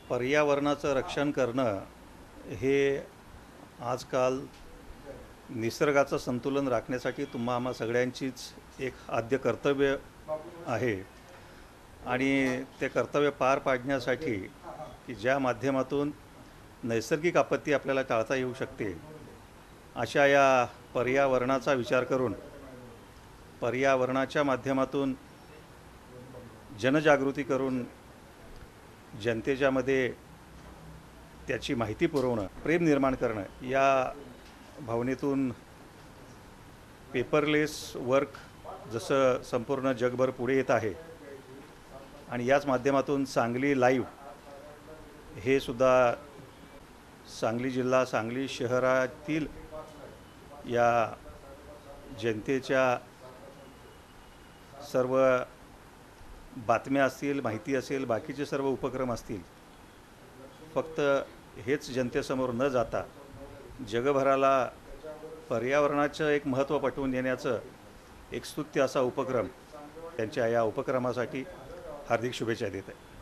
पर्यावरणाचं रक्षण करणं हे आजकाल निसर्गाचं संतुलन राखण्यासाठी आम्हा सगळ्यांचीच एक आद्य कर्तव्य आहे आणि ते कर्तव्य पार पाडण्यासाठी की ज्या माध्यमातून नैसर्गिक आपत्ती आपल्याला टाळता येऊ शकते अशा या पर्यावरणाचा विचार करून पर्यावरणाच्या माध्यमातून जनजागृती करून जनतेच्यामध्ये त्याची माहिती पुरवणं, प्रेम निर्माण करणं या भावनेतून पेपरलेस वर्क जसं संपूर्ण जगभर पुढे येत आहे आणि याच माध्यमातून सांगली लाईव्ह हे सुद्धा सांगली जिल्हा सांगली शहरातील या जनतेच्या सर्व बातम्या असतील, माहिती असेल, बाकीचे सर्व उपक्रम असतील, फक्त हेच जनतेसमोर न जाता जगभराला पर्यावरणाचं एक महत्त्व पटवून देण्याचं एक स्तुत्य असा उपक्रम त्यांच्या या उपक्रमासाठी हार्दिक शुभेच्छा देत आहे.